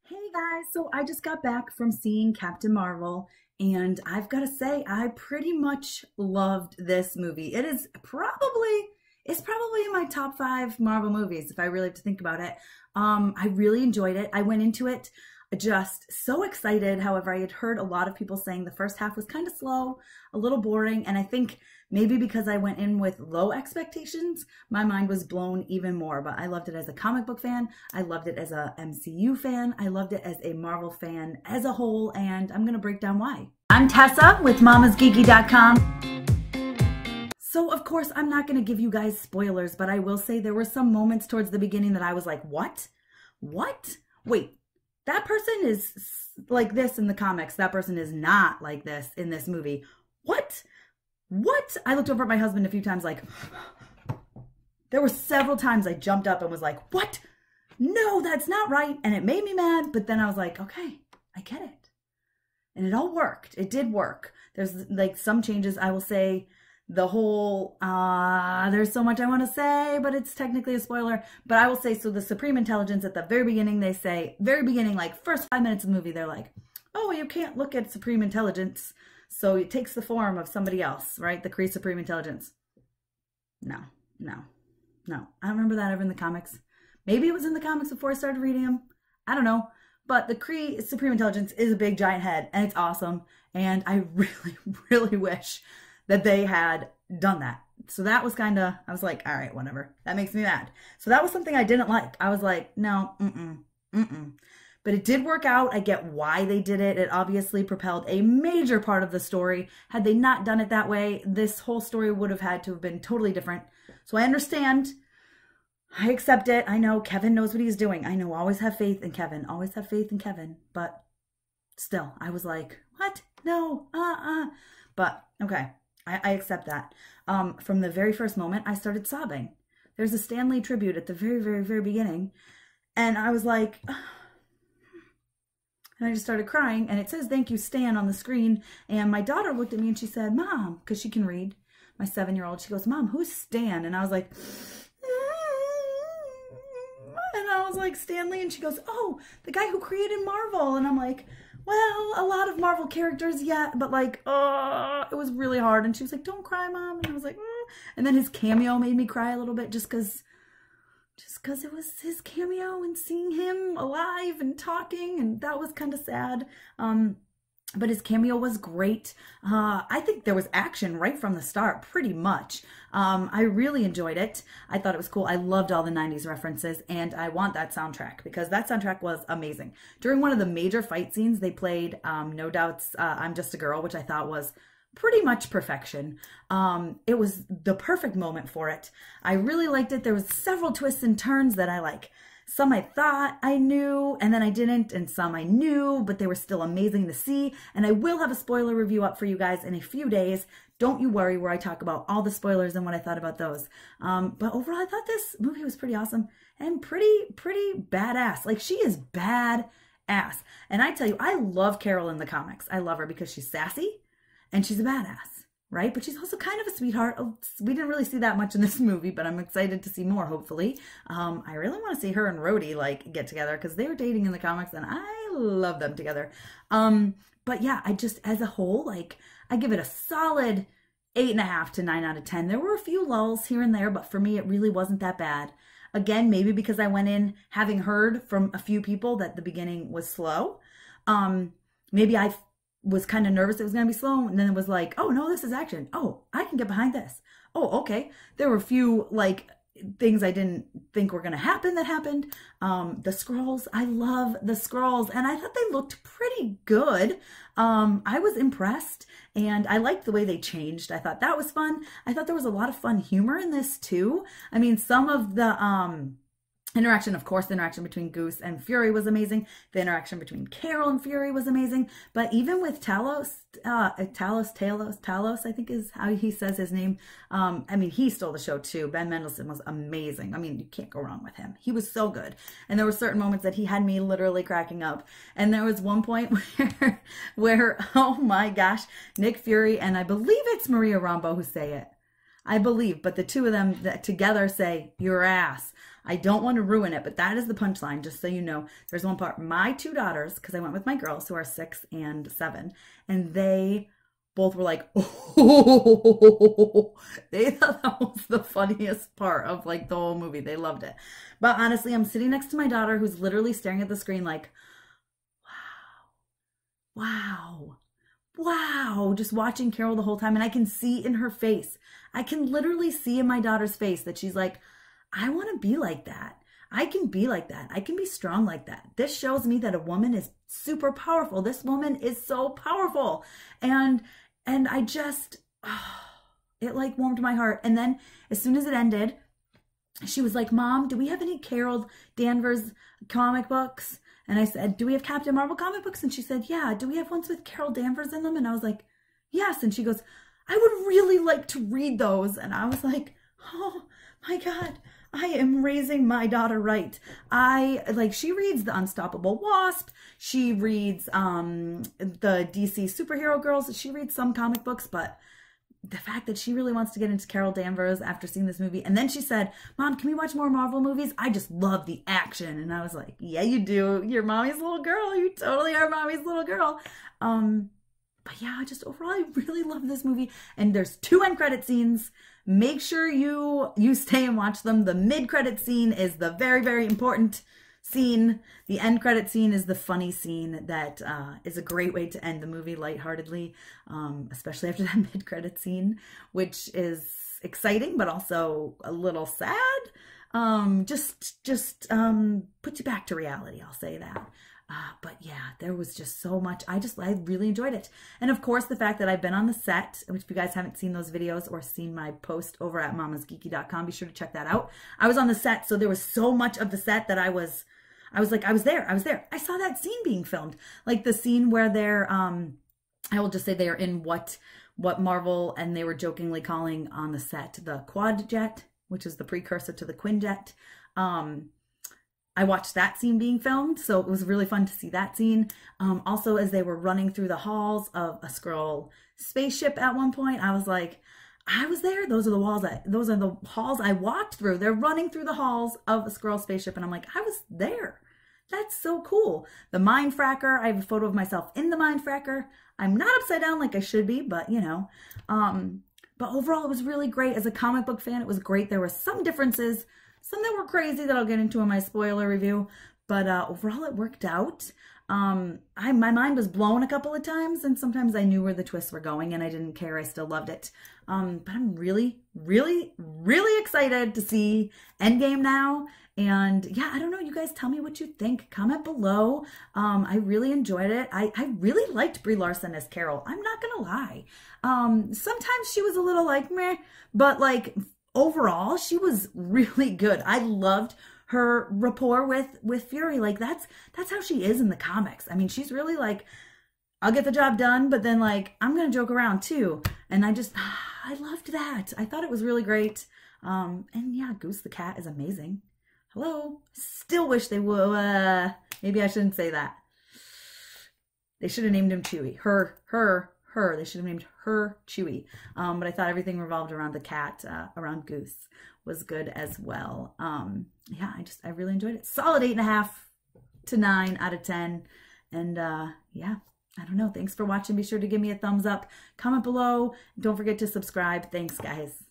Hey guys, so I just got back from seeing Captain Marvel, and I've got to say I pretty much loved this movie. It's probably in my top 5 Marvel movies if I really have to think about it. I really enjoyed it. I went into it just so excited. However, I had heard a lot of people saying the first half was kind of slow, a little boring, and I think maybe because I went in with low expectations, my mind was blown even more. But I loved it as a comic book fan. I loved it as a MCU fan. I loved it as a Marvel fan as a whole, and I'm going to break down why. I'm Tessa with mamasgeeky.com. So, of course, I'm not going to give you guys spoilers, but I will say there were some moments towards the beginning that I was like, what? What? Wait, that person is like this in the comics. That person is not like this in this movie. What? What? I looked over at my husband a few times like, there were several times I jumped up and was like, what? No, that's not right. And it made me mad. But then I was like, okay, I get it. And it all worked. It did work. There's like some changes. I will say the whole, there's so much I want to say, but it's technically a spoiler. But I will say, so the Supreme Intelligence at the very beginning, they say, very beginning, like first 5 minutes of the movie, they're like, oh, you can't look at Supreme Intelligence. So it takes the form of somebody else, right? The Kree Supreme Intelligence. No. I don't remember that ever in the comics. Maybe it was in the comics before I started reading them. I don't know. But the Kree Supreme Intelligence is a big giant head, and it's awesome. And I really, really wish that they had done that. So that was kind of, I was like, all right, whatever. That makes me mad. So that was something I didn't like. I was like, no, But it did work out. I get why they did it. It obviously propelled a major part of the story. Had they not done it that way, this whole story would have had to have been totally different. So I understand. I accept it. I know Kevin knows what he's doing. I know, always have faith in Kevin. Always have faith in Kevin. But still, I was like, what? No, But, okay, I accept that. From the very first moment, I started sobbing. There's a Stan Lee tribute at the very, very, very beginning. And I was like, and I just started crying, and it says, thank you, Stan, on the screen. And my daughter looked at me and she said, Mom, because she can read, my 7-year-old, she goes, Mom, who's Stan? And I was like, and I was like, Stan Lee. And she goes, oh, the guy who created Marvel. And I'm like, well, a lot of Marvel characters, yeah, but like, it was really hard. And she was like, don't cry, Mom. And I was like, And then his cameo made me cry a little bit just because it was his cameo and seeing him alive and talking, and that was kind of sad. But his cameo was great. I think there was action right from the start, pretty much. I really enjoyed it. I thought it was cool. I loved all the 90s references, and I want that soundtrack because that soundtrack was amazing. During one of the major fight scenes, they played No Doubt's I'm Just a Girl, which I thought was pretty much perfection. It was the perfect moment for it. I really liked it. There was several twists and turns that I like. Some I thought I knew, and then I didn't, and some I knew, but they were still amazing to see. And I will have a spoiler review up for you guys in a few days. Don't you worry, where I talk about all the spoilers and what I thought about those. But overall, I thought this movie was pretty awesome and pretty badass. Like, she is badass. And I tell you, I love Carol in the comics. I love her because she's sassy. And she's a badass, right? But she's also kind of a sweetheart. We didn't really see that much in this movie, but I'm excited to see more, hopefully. I really want to see her and Rhodey, like, get together because they were dating in the comics, and I love them together. But yeah, I just, as a whole, like, I give it a solid 8.5 to 9 out of 10. There were a few lulls here and there, but for me, it really wasn't that bad. Again, maybe because I went in having heard from a few people that the beginning was slow. Maybe I was kind of nervous it was going to be slow, and then it was like, oh no, this is action. Oh, I can get behind this. Oh, okay. There were a few like things I didn't think were going to happen that happened. The scrolls, I love the scrolls, and I thought they looked pretty good. I was impressed, and I liked the way they changed. I thought that was fun. I thought there was a lot of fun humor in this too. I mean, some of the interaction, of course, the interaction between Goose and Fury was amazing. The interaction between Carol and Fury was amazing. But even with Talos, I think is how he says his name. I mean, he stole the show too. Ben Mendelsohn was amazing. I mean, you can't go wrong with him. He was so good. And there were certain moments that he had me literally cracking up. And there was one point where oh my gosh, Nick Fury, and I believe it's Maria Rambeau who say it. I believe, but the two of them that together say, your ass. I don't want to ruin it, but that is the punchline, just so you know. There's one part. My two daughters, because I went with my girls who are 6 and 7, and they both were like, oh, they thought that was the funniest part of like the whole movie. They loved it. But honestly, I'm sitting next to my daughter who's literally staring at the screen like, wow, wow, just watching Carol the whole time. And I can see in her face, I can literally see in my daughter's face that she's like, I want to be like that. I can be like that. I can be strong like that. This shows me that a woman is super powerful. This woman is so powerful. And I just, it like warmed my heart. And then as soon as it ended, she was like, Mom, do we have any Carol Danvers comic books? And I said, do we have Captain Marvel comic books? And she said, yeah. Do we have ones with Carol Danvers in them? And I was like, yes. And she goes, I would really like to read those. And I was like, oh my God, I am raising my daughter right. She reads The Unstoppable Wasp. She reads the DC superhero girls. She reads some comic books, but the fact that she really wants to get into Carol Danvers after seeing this movie. And then she said, Mom, can we watch more Marvel movies? I just love the action. And I was like, yeah, you do. You're mommy's little girl. You totally are mommy's little girl. But yeah, overall, I really love this movie. And there's 2 end credit scenes. Make sure you stay and watch them. The mid-credit scene is the very, very important scene. The end credit scene is the funny scene that is a great way to end the movie lightheartedly, especially after that mid-credit scene, which is exciting, but also a little sad. Just puts you back to reality, I'll say that. But yeah, there was just so much. I really enjoyed it. And of course, the fact that I've been on the set, which if you guys haven't seen those videos or seen my post over at mamasgeeky.com, be sure to check that out. I was on the set, so there was so much of the set that I was there. I saw that scene being filmed. Like the scene where they're, I will just say they are in what Marvel, and they were jokingly calling on the set the quad jet, which is the precursor to the Quinjet. I watched that scene being filmed, so it was really fun to see that scene. Also, as they were running through the halls of a Skrull spaceship at one point, I was like, I was there. Those are the halls I walked through. They're running through the halls of a Skrull spaceship, and I'm like, I was there. That's so cool. The Mind Fracker, I have a photo of myself in the Mind Fracker. I'm not upside down like I should be, but you know. But overall, it was really great. As a comic book fan, it was great. There were some differences, some that were crazy that I'll get into in my spoiler review, but overall it worked out. My mind was blown a couple of times, and sometimes I knew where the twists were going and I didn't care. I still loved it. But I'm really, really, really excited to see Endgame now. And yeah, I don't know. You guys tell me what you think. Comment below. I really enjoyed it. I really liked Brie Larson as Carol. I'm not going to lie. Sometimes she was a little like meh, but like overall, she was really good. I loved her rapport with Fury. Like that's how she is in the comics. I mean, she's really like, I'll get the job done, but then like, I'm going to joke around too. And I loved that. I thought it was really great. And yeah, Goose the cat is amazing. Hello. Still wish they would, maybe I shouldn't say that. They should have named him Chewy. Her. They should have named her Chewy. But I thought everything revolved around the cat, around Goose was good as well. Yeah, I really enjoyed it. Solid 8.5 to 9 out of 10. And yeah, I don't know. Thanks for watching. Be sure to give me a thumbs up. Comment below. Don't forget to subscribe. Thanks, guys.